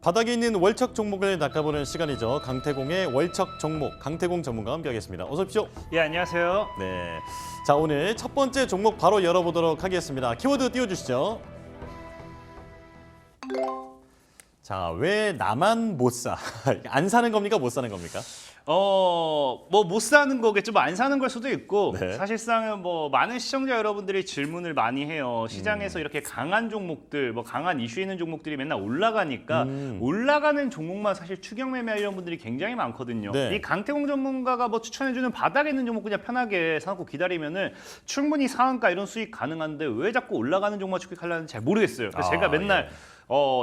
바닥에 있는 월척 종목을 낚아보는 시간이죠. 강태공의 월척 종목, 강태공 전문가와 함께하겠습니다. 어서 오십시오. 예, 안녕하세요. 네, 자 오늘 첫 번째 종목 바로 열어보도록 하겠습니다. 키워드 띄워주시죠. 자, 왜 나만 못 사? 안 사는 겁니까? 못 사는 겁니까? 뭐 못 사는 거겠죠. 뭐 안 사는 걸 수도 있고 네. 사실상은 뭐 많은 시청자 여러분들이 질문을 많이 해요. 시장에서 이렇게 강한 종목들, 뭐 강한 이슈 있는 종목들이 맨날 올라가니까 올라가는 종목만 사실 추격 매매하려는 분들이 굉장히 많거든요. 네. 이 강태공 전문가가 뭐 추천해주는 바닥에 있는 종목 그냥 편하게 사놓고 기다리면은 충분히 상한가 이런 수익 가능한데 왜 자꾸 올라가는 종목만 추격하려는지 잘 모르겠어요. 그래서 제가 맨날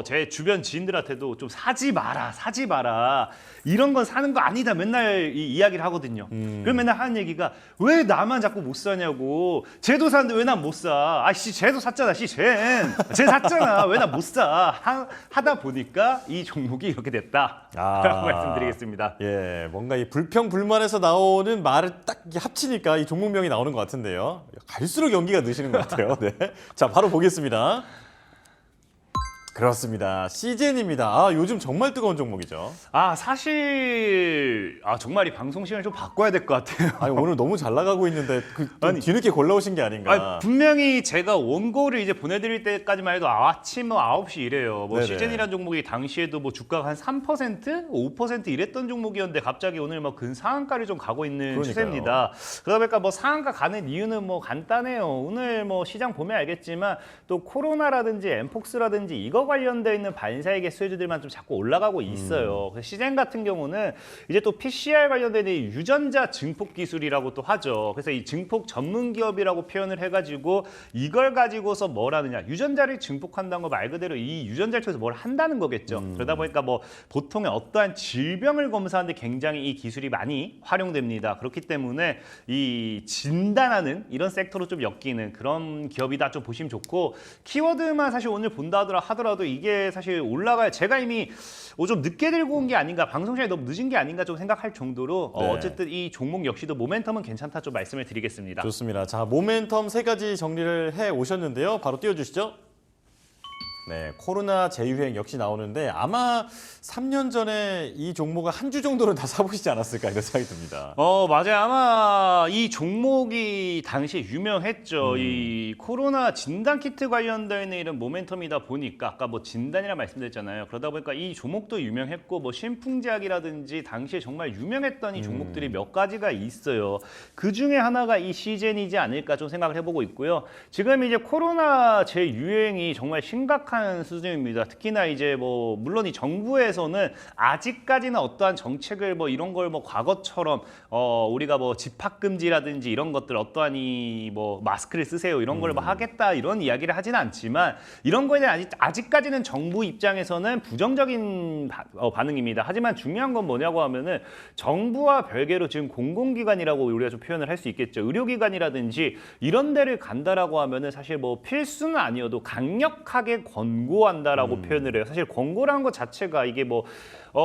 제 주변 지인들한테도 좀 사지 마라. 이런 건 사는 거 아니다. 맨날 이야기를 하거든요. 그럼 맨날 하는 얘기가 왜 나만 자꾸 못 사냐고. 쟤도 사는데 왜 난 못 사. 아씨, 쟤도 샀잖아. 쟤 샀잖아. 왜 난 못 사. 하다 보니까 이 종목이 이렇게 됐다라고 말씀드리겠습니다. 예, 뭔가 이 불평 불만에서 나오는 말을 딱 합치니까 이 종목명이 나오는 것 같은데요. 갈수록 연기가 느시는 것 같아요. 네, 자 바로 보겠습니다. 그렇습니다. 시젠입니다. 요즘 정말 뜨거운 종목이죠. 사실 정말 이 방송 시간을 좀 바꿔야 될 것 같아요. 아니, 오늘 너무 잘 나가고 있는데 좀 뒤늦게 골라오신 게 아닌가. 분명히 제가 원고를 이제 보내드릴 때까지만 해도 아침 9시 이래요. 뭐 네네. 시즌이라는 종목이 당시에도 뭐 주가가 한 3%, 5% 이랬던 종목이었는데 갑자기 오늘 뭐 근상한가를 좀 가고 있는 그러니까요. 추세입니다. 그러다 보니까 뭐 상한가 가는 이유는 뭐 간단해요. 오늘 뭐 시장 보면 알겠지만 또 코로나라든지 엠폭스라든지 이거 관련되어 있는 반사이익의 수혜주들만 좀 자꾸 올라가고 있어요. 그래서 시젠 같은 경우는 이제 또 PCR 관련된 이 유전자 증폭 기술이라고 또 하죠. 그래서 이 증폭 전문 기업이라고 표현을 해가지고 이걸 가지고서 뭘 하느냐. 유전자를 증폭한다는 거 말 그대로 이 유전자를 통해서 뭘 한다는 거겠죠. 그러다 보니까 뭐 보통의 어떠한 질병을 검사하는데 굉장히 이 기술이 많이 활용됩니다. 그렇기 때문에 이 진단하는 이런 섹터로 좀 엮이는 그런 기업이다 좀 보시면 좋고 키워드만 사실 오늘 본다 하더라도 이게 사실 올라가야 제가 이미 좀 늦게 들고 온 게 아닌가 방송 시간이 너무 늦은 게 아닌가 좀 생각할 정도로 네. 어쨌든 이 종목 역시도 모멘텀은 괜찮다 좀 말씀을 드리겠습니다. 좋습니다. 자, 모멘텀 세 가지 정리를 해 오셨는데요. 바로 띄워주시죠. 네, 코로나 재유행 역시 나오는데 아마 3년 전에 이 종목을 한 주 정도는 다 사보시지 않았을까 이런 생각이 듭니다. 맞아요. 아마 이 종목이 당시에 유명했죠. 이 코로나 진단 키트 관련되어 있는 이런 모멘텀이다 보니까 아까 뭐 진단이라 말씀드렸잖아요. 그러다 보니까 이 종목도 유명했고 뭐 신풍제약이라든지 당시에 정말 유명했던 이 종목들이 몇 가지가 있어요. 그 중에 하나가 이 시젠이지 않을까 좀 생각을 해보고 있고요. 지금 이제 코로나 재유행이 정말 심각한 수준입니다. 특히나 이제 뭐 물론 이 정부에서는 아직까지는 어떠한 정책을 뭐 이런 걸 뭐 과거처럼 우리가 뭐 집합 금지라든지 이런 것들 어떠한 이 뭐 마스크를 쓰세요 이런 걸 뭐 하겠다 이런 이야기를 하지는 않지만 이런 거에 대한 아직까지는 정부 입장에서는 부정적인 반응입니다. 하지만 중요한 건 뭐냐고 하면은 정부와 별개로 지금 공공기관이라고 우리가 좀 표현을 할 수 있겠죠. 의료기관이라든지 이런 데를 간다라고 하면은 사실 뭐 필수는 아니어도 강력하게 권고한다라고 표현을 해요. 사실 권고라는 것 자체가 이게 뭐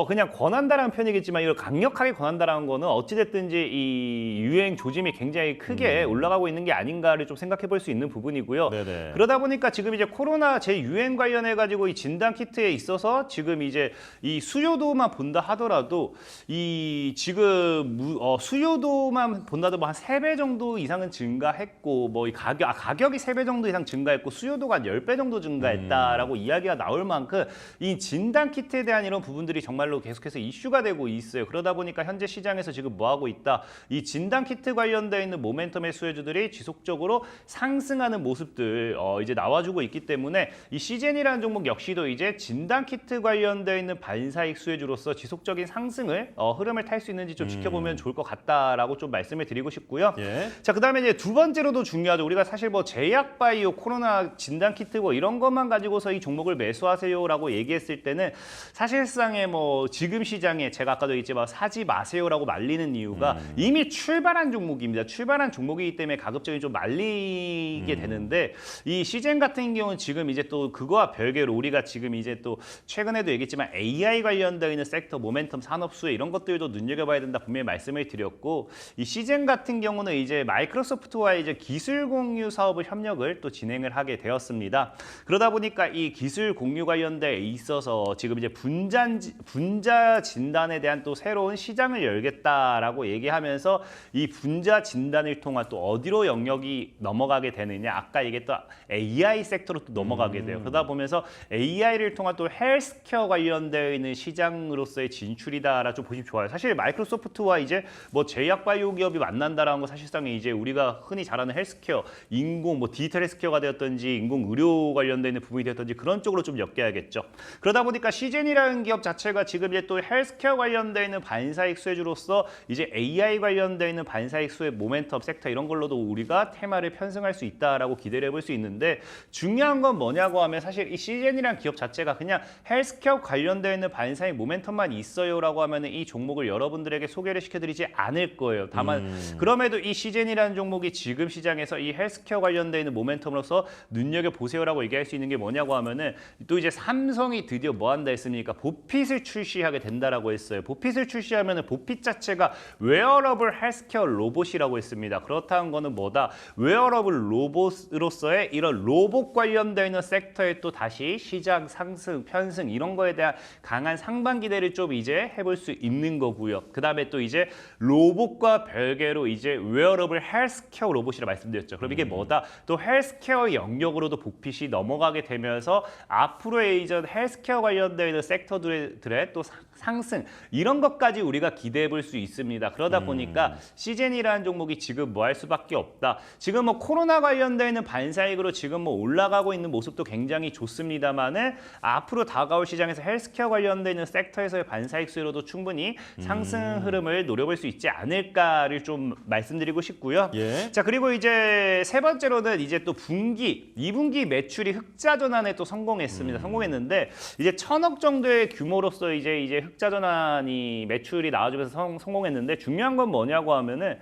그냥 권한다라는 표현이겠지만 이걸 강력하게 권한다라는 거는 어찌됐든지 이 유행 조짐이 굉장히 크게 올라가고 있는 게 아닌가를 좀 생각해 볼 수 있는 부분이고요. 네네. 그러다 보니까 지금 이제 코로나 재유행 관련해 가지고 이 진단 키트에 있어서 지금 이제 이 수요도만 본다 하더라도 이 지금 수요도만 본다도 뭐 한 3배 정도 이상은 증가했고 뭐 이 가격이 3배 정도 이상 증가했고 수요도가 한 10배 정도 증가했다라고 이야기가 나올 만큼 이 진단 키트에 대한 이런 부분들이 정말로 계속해서 이슈가 되고 있어요. 그러다 보니까 현재 시장에서 지금 뭐 하고 있다? 이 진단 키트 관련되어 있는 모멘텀의 수혜주들이 지속적으로 상승하는 모습들 이제 나와주고 있기 때문에 이 시젠이라는 종목 역시도 이제 진단 키트 관련되어 있는 반사익 수혜주로서 지속적인 상승을 흐름을 탈 수 있는지 좀 지켜보면 좋을 것 같다라고 좀 말씀을 드리고 싶고요. 예. 자, 그다음에 이제 두 번째로도 중요하죠. 우리가 사실 뭐 제약 바이오 코로나 진단 키트고 이런 것만 가지고서 이 종목을 매수하세요라고 얘기했을 때는 사실상의 뭐 지금 시장에 제가 아까도 얘기했지만 사지 마세요라고 말리는 이유가 이미 출발한 종목입니다. 출발한 종목이기 때문에 가급적이 좀 말리게 되는데 이 시젠 같은 경우는 지금 이제 또 그거와 별개로 우리가 지금 이제 또 최근에도 얘기했지만 AI 관련되어 있는 섹터, 모멘텀, 산업수혜 이런 것들도 눈여겨봐야 된다 분명히 말씀을 드렸고 이 시젠 같은 경우는 이제 마이크로소프트와 이제 기술 공유 사업을 협력을 또 진행을 하게 되었습니다. 그러다 보니까 이 기술 공유 관련돼 있어서 지금 이제 분자 진단에 대한 또 새로운 시장을 열겠다라고 얘기하면서 이 분자 진단을 통한 또 어디로 영역이 넘어가게 되느냐 아까 얘기했던 AI 섹터로 또 넘어가게 돼요. 그러다 보면서 AI를 통한 또 헬스케어 관련되어 있는 시장으로서의 진출이다라 좀 보시면 좋아요. 사실 마이크로소프트와 이제 뭐 제약바이오 기업이 만난다라는 거 사실상 이제 우리가 흔히 잘 아는 헬스케어, 인공 뭐 디지털 헬스케어가 되었든지 인공 의료 관련되어 있는 부분이 되었든지 그런 쪽으로 좀 엮여야겠죠. 그러다 보니까 시젠이라는 기업 자체가 지금 이제 또 헬스케어 관련되어 있는 반사익 수혜주로서 이제 AI 관련되어 있는 반사익 수혜 모멘텀 섹터 이런 걸로도 우리가 테마를 편승할 수 있다라고 기대를 해볼 수 있는데 중요한 건 뭐냐고 하면 사실 이 시젠이라는 기업 자체가 그냥 헬스케어 관련되어 있는 반사익 모멘텀만 있어요라고 하면 이 종목을 여러분들에게 소개를 시켜드리지 않을 거예요. 다만 그럼에도 이 시젠이라는 종목이 지금 시장에서 이 헬스케어 관련되어 있는 모멘텀으로서 눈여겨보세요라고 얘기할 수 있는 게 뭐냐고 하면은 또 이제 삼성이 드디어 뭐 한다 했습니까? 보핏을 출시하게 된다라고 했어요. 보핏을 출시하면은 보핏 자체가 웨어러블 헬스케어 로봇이라고 했습니다. 그렇다는 거는 뭐다? 웨어러블 로봇으로서의 이런 로봇 관련되어 있는 섹터에 또 다시 시장 상승, 편승 이런 거에 대한 강한 상반 기대를 좀 이제 해볼 수 있는 거고요. 그 다음에 또 이제 로봇과 별개로 이제 웨어러블 헬스케어 로봇이라 말씀드렸죠. 그럼 이게 뭐다? 또 헬스케어 영역으로도 보핏이 넘어가게 되면서 앞으로의 이전 헬스케어 관련되어 있는 섹터들의 또 상승 이런 것까지 우리가 기대해 볼 수 있습니다. 그러다 보니까 시젠이라는 종목이 지금 뭐 할 수밖에 없다. 지금 뭐 코로나 관련되어 있는 반사익으로 지금 뭐 올라가고 있는 모습도 굉장히 좋습니다만은 앞으로 다가올 시장에서 헬스케어 관련되어 있는 섹터에서의 반사익 수요로도 충분히 상승 흐름을 노려볼 수 있지 않을까를 좀 말씀드리고 싶고요. 예. 자 그리고 이제 세 번째로는 이제 또 2분기 매출이 흑자 전환에 또 성공했습니다. 성공했는데 이제 1,000억 정도의 규모로서 이제 흑자 전환이 매출이 나와주면서 성공했는데 중요한 건 뭐냐고 하면은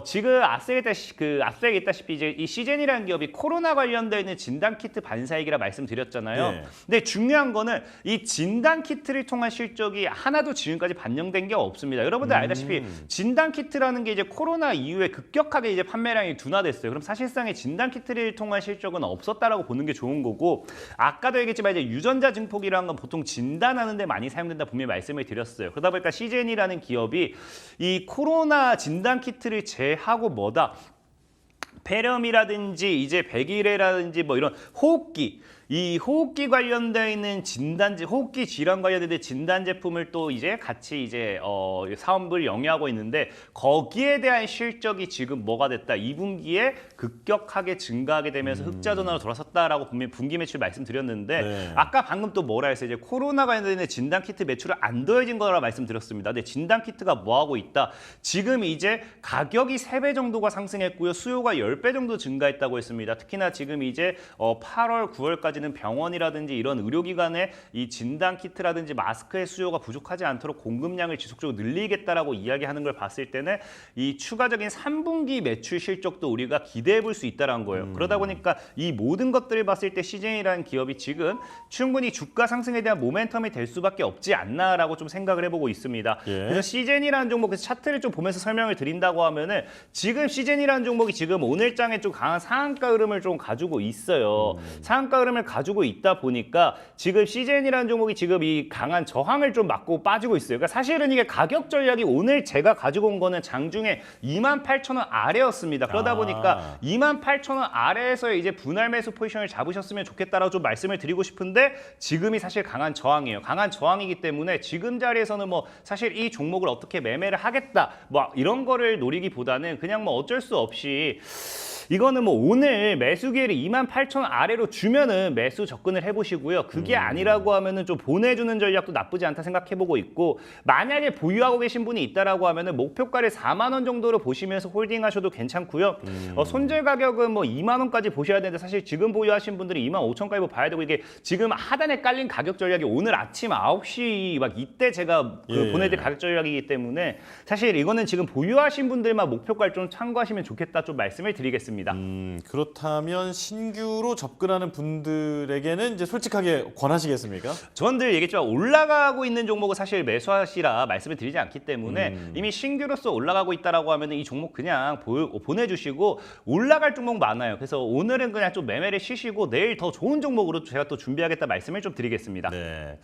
지금 앞서 얘기했다시피 이제 이 시젠이라는 기업이 코로나 관련되어 있는 진단 키트 반사익이라 말씀드렸잖아요. 네. 근데 중요한 거는 이 진단 키트를 통한 실적이 하나도 지금까지 반영된 게 없습니다. 여러분들 알다시피 진단 키트라는 게 이제 코로나 이후에 급격하게 이제 판매량이 둔화됐어요. 그럼 사실상의 진단 키트를 통한 실적은 없었다라고 보는 게 좋은 거고 아까도 얘기했지만 이제 유전자 증폭이라는 건 보통 진단하는 데 많이 사용된다 분명히 말씀을 드렸어요. 그러다 보니까 시젠이라는 기업이 이 코로나 진단 키트를 제하고 뭐다? 폐렴이라든지 이제 백일해라든지 뭐 이런 호흡기 이 호흡기 관련되어 있는 호흡기 질환 관련된 진단 제품을 또 이제 같이 이제 사업을 영위하고 있는데 거기에 대한 실적이 지금 뭐가 됐다? 2분기에 급격하게 증가하게 되면서 흑자 전환으로 돌아섰다라고 분명히 분기 매출 말씀드렸는데 네. 아까 방금 또 뭐라 했어요? 이제 코로나 관련된 진단 키트 매출을 안 더해진 거라 말씀드렸습니다. 근데 진단 키트가 뭐 하고 있다? 지금 이제 가격이 3배 정도가 상승했고요. 수요가 10배 정도 증가했다고 했습니다. 특히나 지금 이제 8월, 9월까지 병원이라든지 이런 의료기관에 이 진단 키트라든지 마스크의 수요가 부족하지 않도록 공급량을 지속적으로 늘리겠다라고 이야기하는 걸 봤을 때는 이 추가적인 3분기 매출 실적도 우리가 기대해 볼 수 있다는 거예요. 그러다 보니까 이 모든 것들을 봤을 때 시젠이라는 기업이 지금 충분히 주가 상승에 대한 모멘텀이 될 수밖에 없지 않나라고 좀 생각을 해보고 있습니다. 예. 그래서 시젠이라는 종목에서 차트를 좀 보면서 설명을 드린다고 하면은 지금 시젠이라는 종목이 지금 오늘장에 좀 강한 상한가 흐름을 좀 가지고 있어요. 상한가 흐름을 가지고 있다 보니까 지금 시젠이라는 종목이 지금 이 강한 저항을 좀 맞고 빠지고 있어요. 그러니까 사실은 이게 가격 전략이 오늘 제가 가지고 온 거는 장중에 28,000원 아래였습니다. 그러다 보니까 28,000원 아래에서 이제 분할 매수 포지션을 잡으셨으면 좋겠다라고 좀 말씀을 드리고 싶은데 지금이 사실 강한 저항이에요. 강한 저항이기 때문에 지금 자리에서는 뭐 사실 이 종목을 어떻게 매매를 하겠다 뭐 이런 거를 노리기보다는 그냥 뭐 어쩔 수 없이 이거는 뭐 오늘 매수 기회를 28,000원 아래로 주면은 매수 접근을 해보시고요. 그게 아니라고 하면은 좀 보내주는 전략도 나쁘지 않다 생각해보고 있고, 만약에 보유하고 계신 분이 있다라고 하면은 목표가를 4만 원 정도로 보시면서 홀딩하셔도 괜찮고요. 손절 가격은 뭐 2만 원까지 보셔야 되는데 사실 지금 보유하신 분들이 2만 5천까지 봐야 되고, 이게 지금 하단에 깔린 가격 전략이 오늘 아침 9시 막 이때 제가 예. 보내드릴 가격 전략이기 때문에 사실 이거는 지금 보유하신 분들만 목표가를 좀 참고하시면 좋겠다 좀 말씀을 드리겠습니다. 그렇다면 신규로 접근하는 분들에게는 이제 솔직하게 권하시겠습니까? 저는 늘 얘기했지만 올라가고 있는 종목은 사실 매수하시라 말씀을 드리지 않기 때문에 이미 신규로서 올라가고 있다라고 하면 이 종목 그냥 보내주시고, 올라갈 종목 많아요. 그래서 오늘은 그냥 좀 매매를 쉬시고 내일 더 좋은 종목으로 제가 또 준비하겠다 말씀을 좀 드리겠습니다. 네.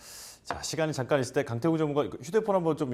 자, 시간이 잠깐 있을 때 강태구 전문가 휴대폰 한번 좀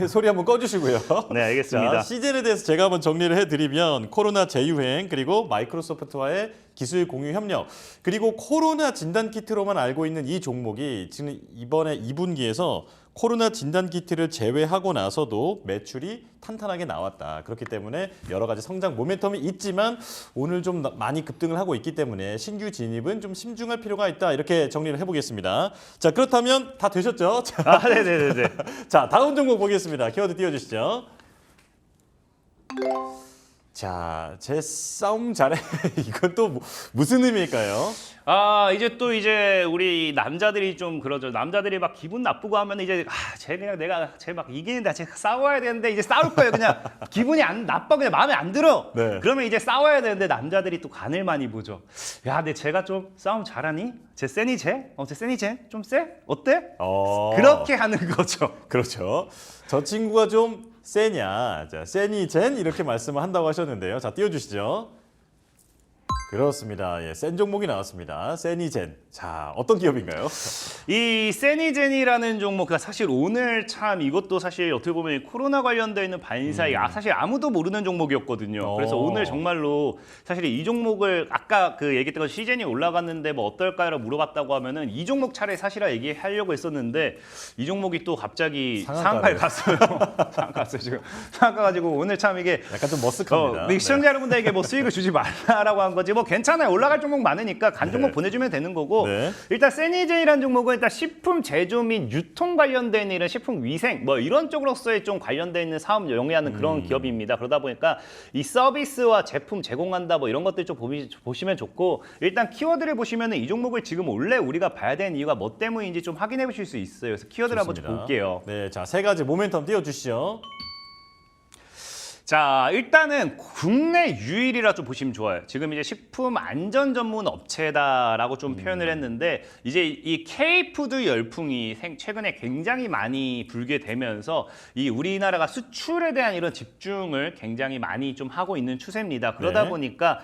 소리 한번 꺼주시고요. 네, 알겠습니다. 자, 시즌에 대해서 제가 한번 정리를 해드리면 코로나 재유행, 그리고 마이크로소프트와의 기술 공유 협력, 그리고 코로나 진단 키트로만 알고 있는 이 종목이 지금 이번에 2분기에서 코로나 진단 키트를 제외하고 나서도 매출이 탄탄하게 나왔다. 그렇기 때문에 여러 가지 성장 모멘텀이 있지만 오늘 좀 많이 급등을 하고 있기 때문에 신규 진입은 좀 심중할 필요가 있다. 이렇게 정리를 해보겠습니다. 자, 그렇다면 다 되셨죠? 자, 네네네. 자, 다음 종목 보겠습니다. 키워드 띄워주시죠. 자, 제 싸움 잘해. 이건 또 무슨 의미일까요? 이제 우리 남자들이 좀 그러죠. 남자들이 막 기분 나쁘고 하면 이제 쟤 그냥 쟤 막 이기는데 쟤 싸워야 되는데 이제 싸울 거예요. 그냥 기분이 안 나빠, 그냥 마음에 안 들어. 네. 그러면 이제 싸워야 되는데 남자들이 또 간을 많이 보죠. 야, 근데 쟤가 좀 싸움 잘하니? 쟤 세니 쟤? 쟤 세니 쟤? 좀 세? 어때? 그렇게 하는 거죠. 그렇죠. 저 친구가 좀 세냐, 자, 세니 젠 이렇게 말씀을 한다고 하셨는데요. 자, 띄워주시죠. 그렇습니다. 예, 센 종목이 나왔습니다. 세니젠. 자, 어떤 기업인가요? 이 세니젠이라는 종목, 사실 오늘 참 이것도 사실 어떻게 보면 코로나 관련되어 있는 반사이 사실 아무도 모르는 종목이었거든요. 그래서 오늘 정말로 사실 이 종목을 아까 그 얘기했던 시즌이 올라갔는데 뭐 어떨까요? 물어봤다고 하면은 이 종목 차례 사실은 얘기하려고 했었는데 이 종목이 또 갑자기 상한가에 갔어요. 상한가 갔어요 지금. 상한가 가지고 오늘 참 이게 약간 좀 머쓱합니다. 시청자 여러분들에게 뭐 수익을 주지 말라라고 한 거지. 뭐 괜찮아요. 올라갈 종목 많으니까 간 종목 보내주면 되는 거고. 네. 일단 세니제이라는 종목은 일단 식품 제조 및 유통 관련된 일은 식품 위생 뭐 이런 쪽으로서의 좀 관련돼 있는 사업 영위하는 그런 기업입니다. 그러다 보니까 이 서비스와 제품 제공한다 뭐 이런 것들 좀 보시면 좋고, 일단 키워드를 보시면은 이 종목을 지금 원래 우리가 봐야 되는 이유가 뭐 때문인지 좀 확인해 보실 수 있어요. 그래서 키워드를 한번 좀 볼게요. 네, 자, 세 가지 모멘텀 띄워주시죠. 자, 일단은 국내 유일이라 좀 보시면 좋아요. 지금 이제 식품 안전 전문 업체다라고 좀 표현을 했는데, 이제 이 K푸드 열풍이 최근에 굉장히 많이 불게 되면서 이 우리나라가 수출에 대한 이런 집중을 굉장히 많이 좀 하고 있는 추세입니다. 그러다 네. 보니까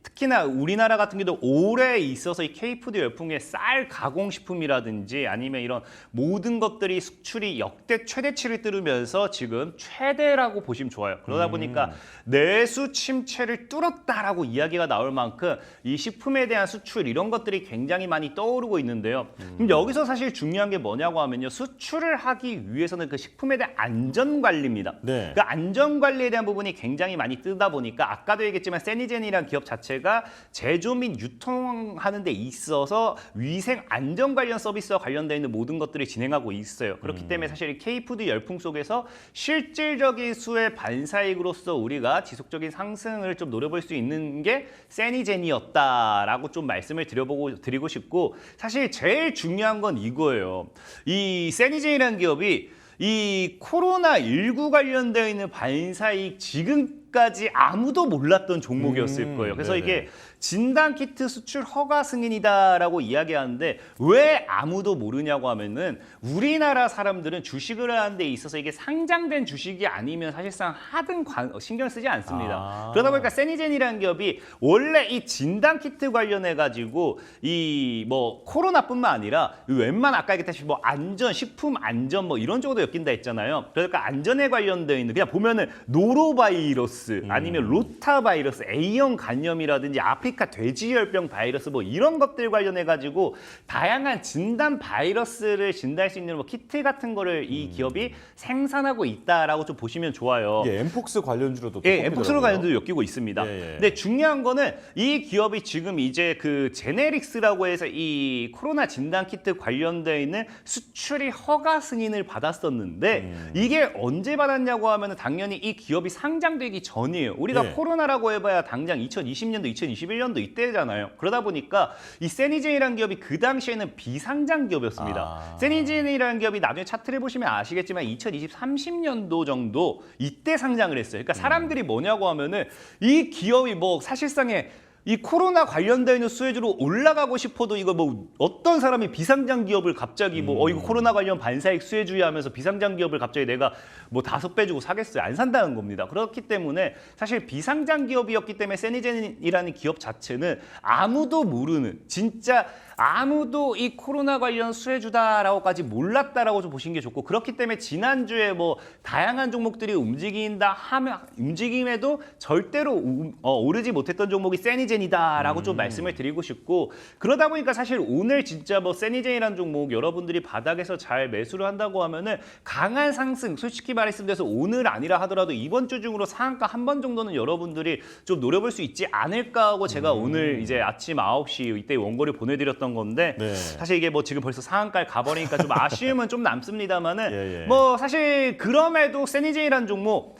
특히나 우리나라 같은 경우도 올해 있어서 이 K푸드 열풍에 쌀 가공식품이라든지 아니면 이런 모든 것들이 수출이 역대 최대치를 뚫으면서 지금 최대라고 보시면 좋아요. 그러다 보니까 내수 침체를 뚫었다라고 이야기가 나올 만큼 이 식품에 대한 수출 이런 것들이 굉장히 많이 떠오르고 있는데요. 그럼 여기서 사실 중요한 게 뭐냐고 하면요. 수출을 하기 위해서는 그 식품에 대한 안전 관리입니다. 네. 그 안전 관리에 대한 부분이 굉장히 많이 뜨다 보니까 아까도 얘기했지만 세니젠이라는 기업 자체가 제조 및 유통하는 데 있어서 위생 안전 관련 서비스와 관련되어 있는 모든 것들을 진행하고 있어요. 그렇기 때문에 사실 이 K푸드 열풍 속에서 실질적인 수의 반사익으로서 우리가 지속적인 상승을 좀 노려볼 수 있는 게 세니젠이었다라고 좀 말씀을 드리고 싶고, 사실 제일 중요한 건 이거예요. 이 세니젠이라는 기업이 이 코로나19 관련되어 있는 반사익 지금까지 아무도 몰랐던 종목이었을 거예요. 그래서 네네. 이게 진단키트 수출 허가 승인이다라고 이야기하는데 왜 아무도 모르냐고 하면은 우리나라 사람들은 주식을 하는 데 있어서 이게 상장된 주식이 아니면 사실상 하등 신경 쓰지 않습니다. 그러다 보니까 세니젠이라는 기업이 원래 이 진단키트 관련해 가지고 이 뭐 코로나뿐만 아니라 아까 얘기했다시피 뭐 안전, 식품 안전 뭐 이런 쪽으로 엮인다 했잖아요. 그러니까 안전에 관련되어 있는 그냥 보면은 노로바이러스 바이러스 아니면 로타 바이러스, A형 간염이라든지 아프리카 돼지열병 바이러스 뭐 이런 것들 관련해 가지고 다양한 진단 바이러스를 진단할 수 있는 뭐 키트 같은 거를 이 기업이 생산하고 있다라고 좀 보시면 좋아요. 이게 엠폭스 관련주로도 또 예, 엠폭스로 꼽히더라고요. 관련도 엮이고 있습니다. 예, 예. 근데 중요한 거는 이 기업이 지금 이제 그 제네릭스라고 해서 이 코로나 진단 키트 관련돼 있는 수출이 허가 승인을 받았었는데 이게 언제 받았냐고 하면 당연히 이 기업이 상장되기 전이에요. 우리가 예. 코로나라고 해봐야 당장 2020년도, 2021년도 이때잖아요. 그러다 보니까 이 세니젠이라는 기업이 그 당시에는 비상장 기업이었습니다. 세니젠이라는 기업이 나중에 차트를 보시면 아시겠지만 30년도 정도 이때 상장을 했어요. 그러니까 사람들이 뭐냐고 하면은 이 기업이 뭐 사실상의 이 코로나 관련되어 있는 수혜주로 올라가고 싶어도 이거 뭐 어떤 사람이 비상장 기업을 갑자기 뭐 이거 코로나 관련 반사익 수혜주의 하면서 비상장 기업을 갑자기 내가 뭐 5배 주고 사겠어요? 안 산다는 겁니다. 그렇기 때문에 사실 비상장 기업이었기 때문에 세니젠이라는 기업 자체는 아무도 모르는 진짜 아무도 이 코로나 관련 수혜주다라고까지 몰랐다라고 좀 보시는 게 좋고 그렇기 때문에 지난주에 뭐 다양한 종목들이 움직인다 하면 움직임에도 절대로 오르지 못했던 종목이 세니젠이다라고 좀 말씀을 드리고 싶고 그러다 보니까 사실 오늘 진짜 뭐 세니젠이라는 종목 여러분들이 바닥에서 잘 매수를 한다고 하면은 강한 상승 솔직히 말씀드려서 오늘 아니라 하더라도 이번 주 중으로 상한가 한 번 정도는 여러분들이 좀 노려볼 수 있지 않을까 하고 제가 오늘 이제 아침 9시 이때 원고를 보내드렸던 건데 네. 사실 이게 뭐 지금 벌써 상한가를 가버리니까 좀 아쉬움은 좀 남습니다만은 예, 예. 뭐 사실 그럼에도 세니젠이라는 종목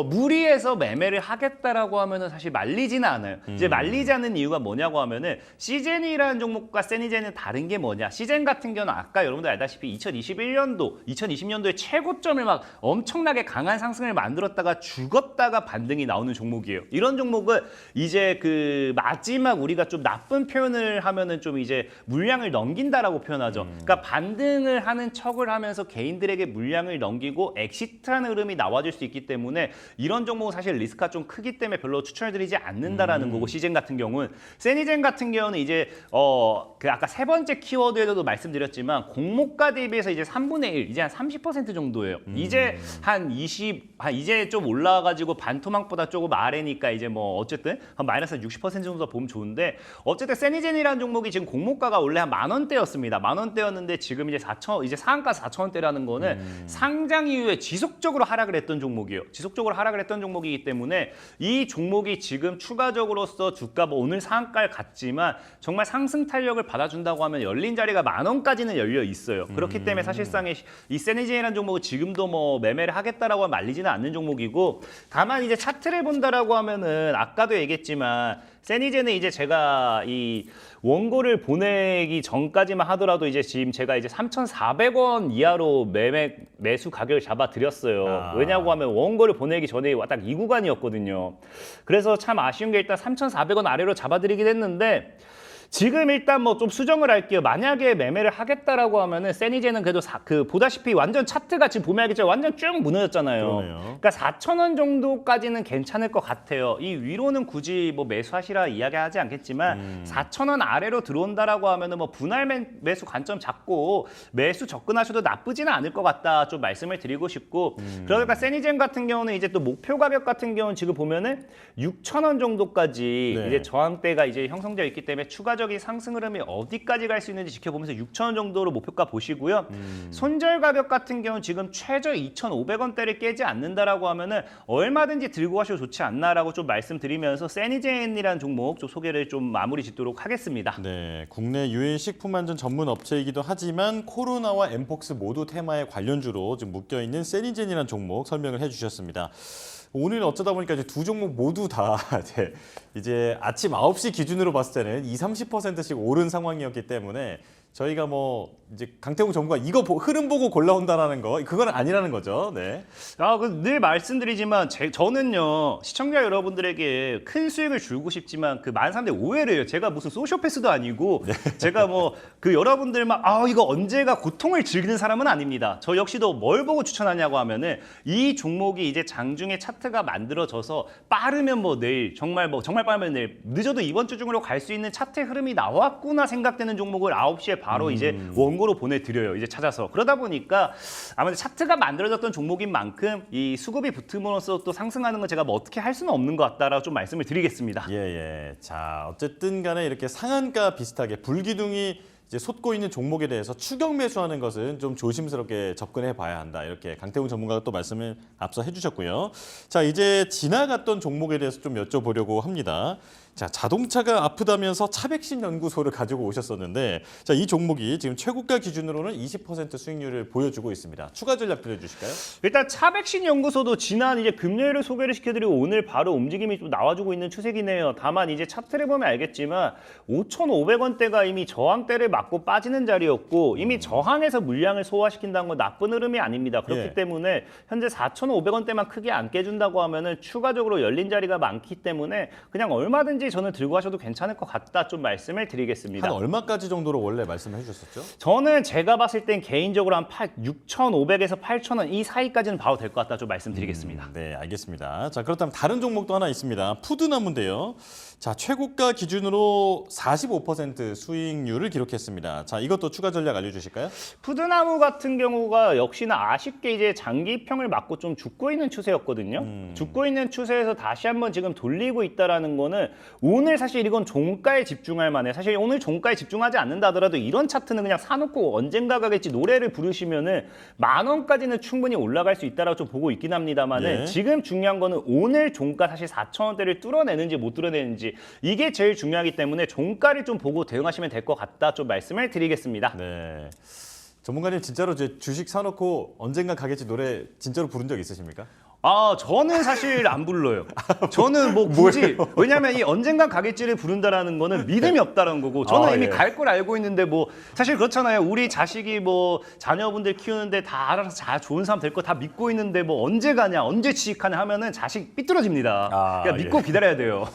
무리해서 매매를 하겠다라고 하면은 사실 말리지는 않아요. 이제 말리지 않는 이유가 뭐냐고 하면은 시젠이라는 종목과 세니젠은 다른 게 뭐냐? 시젠 같은 경우는 아까 여러분들 알다시피 2021년도, 2020년도에 최고점을 막 엄청나게 강한 상승을 만들었다가 죽었다가 반등이 나오는 종목이에요. 이런 종목은 이제 그 마지막 우리가 좀 나쁜 표현을 하면은 좀 이제 물량을 넘긴다라고 표현하죠. 그러니까 반등을 하는 척을 하면서 개인들에게 물량을 넘기고 엑시트하는 흐름이 나와줄 수 있기 때문에 이런 종목은 사실 리스크가 좀 크기 때문에 별로 추천해드리지 않는다라는 거고 시젠 같은 경우는 세니젠 같은 경우는 이제 그 아까 세 번째 키워드에서도 말씀드렸지만 공모가 대비해서 이제 3분의 1 이제 한 30% 정도예요. 이제 한 이제 좀 올라와가지고 반토막보다 조금 아래니까 이제 뭐 어쨌든 한 마이너스 60% 정도 보면 좋은데 어쨌든 세니젠이라는 종목이 지금 공모가가 원래 한 10,000원대였습니다. 10,000원대였는데 지금 이제 이제 상한가 4,000원대라는 거는 상장 이후에 지속적으로 하락을 했던 종목이에요. 지속적으로 하락을 했던 종목이기 때문에 이 종목이 지금 추가적으로서 주가 뭐 오늘 상한가를 갔지만 정말 상승 탄력을 받아준다고 하면 열린 자리가 10,000원까지는 열려 있어요. 그렇기 때문에 사실상의 이 세니젠이라는 종목은 지금도 뭐 매매를 하겠다라고 하면 말리지는 않는 종목이고 다만 이제 차트를 본다라고 하면은 아까도 얘기했지만 세니젠은 이제 제가 이 원고를 보내기 전까지만 하더라도 이제 지금 제가 이제 3,400원 이하로 매수 가격을 잡아드렸어요. 왜냐고 하면 원고를 보내기 전에 딱 이 구간이었거든요. 그래서 참 아쉬운 게 일단 3,400원 아래로 잡아드리긴 했는데 지금 일단 뭐 좀 수정을 할게요. 만약에 매매를 하겠다라고 하면은 세니젠은 그래도 보다시피 완전 차트가 지금 보면 알겠죠. 완전 쭉 무너졌잖아요. 그러네요. 그러니까 4,000원 정도까지는 괜찮을 것 같아요. 이 위로는 굳이 뭐 매수하시라 이야기하지 않겠지만 4,000원 아래로 들어온다라고 하면은 뭐 분할 매수 관점 잡고 매수 접근하셔도 나쁘지는 않을 것 같다. 좀 말씀을 드리고 싶고 그러니까 세니젠 같은 경우는 이제 또 목표 가격 같은 경우는 지금 보면은 6,000원 정도까지 네. 이제 저항대가 이제 형성되어 있기 때문에 추가적인 상승 흐름이 어디까지 갈 수 있는지 지켜보면서 6,000원 정도로 목표가 보시고요. 손절 가격 같은 경우는 지금 최저 2,500원대를 깨지 않는다라고 하면은 얼마든지 들고 가셔도 좋지 않나라고 좀 말씀드리면서 세니젠이라는 종목 좀 소개를 좀 마무리 짓도록 하겠습니다. 네, 국내 유일 식품안전 전문 업체이기도 하지만 코로나와 엠폭스 모두 테마의 관련주로 지금 묶여 있는 세니젠이라는 종목 설명을 해주셨습니다. 오늘 어쩌다 보니까 이제 두 종목 모두 다 이제 아침 9시 기준으로 봤을 때는 20-30%씩 오른 상황이었기 때문에 저희가 뭐 이제 강태공 전무가 이거 흐름 보고 골라온다라는 거 그건 아니라는 거죠. 네. 늘 말씀드리지만 저는요 시청자 여러분들에게 큰 수익을 주고 싶지만 그 많은 사람들이 오해를 해요. 제가 무슨 소시오패스도 아니고 제가 뭐 그 여러분들만 이거 언제가 고통을 즐기는 사람은 아닙니다. 저 역시도 뭘 보고 추천하냐고 하면은 이 종목이 이제 장중에 차트가 만들어져서 빠르면 뭐 내일 정말 빠르면 내일 늦어도 이번 주 중으로 갈 수 있는 차트 흐름이 나왔구나 생각되는 종목을 9시에 바로 이제 원고로 보내드려요. 이제 찾아서. 그러다 보니까 아무래도 차트가 만들어졌던 종목인 만큼 이 수급이 붙음으로써 또 상승하는 건 제가 뭐 어떻게 할 수는 없는 것 같다라고 좀 말씀을 드리겠습니다. 예. 자, 어쨌든 간에 이렇게 상한가 비슷하게 불기둥이 이제 솟고 있는 종목에 대해서 추격 매수하는 것은 좀 조심스럽게 접근해 봐야 한다. 이렇게 강태웅 전문가가 또 말씀을 앞서 해주셨고요. 자, 이제 지나갔던 종목에 대해서 좀 여쭤보려고 합니다. 자, 자동차가 아프다면서 차백신 연구소를 가지고 오셨었는데, 자, 이 종목이 지금 최고가 기준으로는 20% 수익률을 보여주고 있습니다. 추가 전략 들려주실까요? 일단 차백신 연구소도 지난 이제 금요일에 소개를 시켜드리고 오늘 바로 움직임이 좀 나와주고 있는 추세긴 해요. 다만 이제 차트를 보면 알겠지만 5,500원대가 이미 저항대를 맞고 빠지는 자리였고 이미 저항에서 물량을 소화시킨다는 건 나쁜 흐름이 아닙니다. 그렇기 예. 때문에 현재 4,500원대만 크게 안 깨준다고 하면은 추가적으로 열린 자리가 많기 때문에 그냥 얼마든지 저는 들고 가셔도 괜찮을 것 같다 좀 말씀을 드리겠습니다. 한 얼마까지 정도로 원래 말씀해 주셨었죠? 저는 제가 봤을 땐 개인적으로 한 6,500에서 8,000원 이 사이까지는 봐도 될 것 같다 좀 말씀드리겠습니다. 네, 알겠습니다. 자, 그렇다면 다른 종목도 하나 있습니다. 푸드나무인데요. 자, 최고가 기준으로 45% 수익률을 기록했습니다. 자, 이것도 추가 전략 알려주실까요? 푸드나무 같은 경우가 역시나 아쉽게 이제 장기평을 맞고 좀 죽고 있는 추세였거든요. 죽고 있는 추세에서 다시 한번 지금 돌리고 있다라는 거는 오늘 사실 이건 종가에 집중할 만해. 사실 오늘 종가에 집중하지 않는다 하더라도 이런 차트는 그냥 사놓고 언젠가 가겠지 노래를 부르시면은 10,000원까지는 충분히 올라갈 수 있다라고 좀 보고 있긴 합니다만은 예. 지금 중요한 거는 오늘 종가 사실 4,000원대를 뚫어내는지 못 뚫어내는지 이게 제일 중요하기 때문에 종가를 좀 보고 대응하시면 될 것 같다 좀 말씀을 드리겠습니다. 네. 전문가님 진짜로 제 주식 사놓고 언젠가 가겠지 노래 진짜로 부른 적 있으십니까? 아, 저는 사실 안 불러요. 저는 뭐 굳이 왜냐면 이 언젠간 가겠지를 부른다라는 거는 믿음이 없다라는 거고 저는 이미 예. 갈 걸 알고 있는데 뭐 사실 그렇잖아요. 우리 자식이 뭐 자녀분들 키우는데 다 알아서 잘 좋은 사람 될 거 다 믿고 있는데 뭐 언제 가냐, 언제 취직하냐 하면은 자식 삐뚤어집니다. 아, 그러니까 믿고 예. 기다려야 돼요.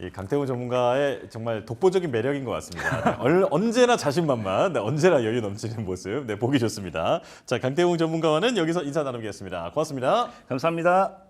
이 강태훈 전문가의 정말 독보적인 매력인 것 같습니다. 네, 언제나 자신만만, 네, 언제나 여유 넘치는 모습, 네, 보기 좋습니다. 자, 강태훈 전문가와는 여기서 인사 나누겠습니다. 고맙습니다. 감사합니다.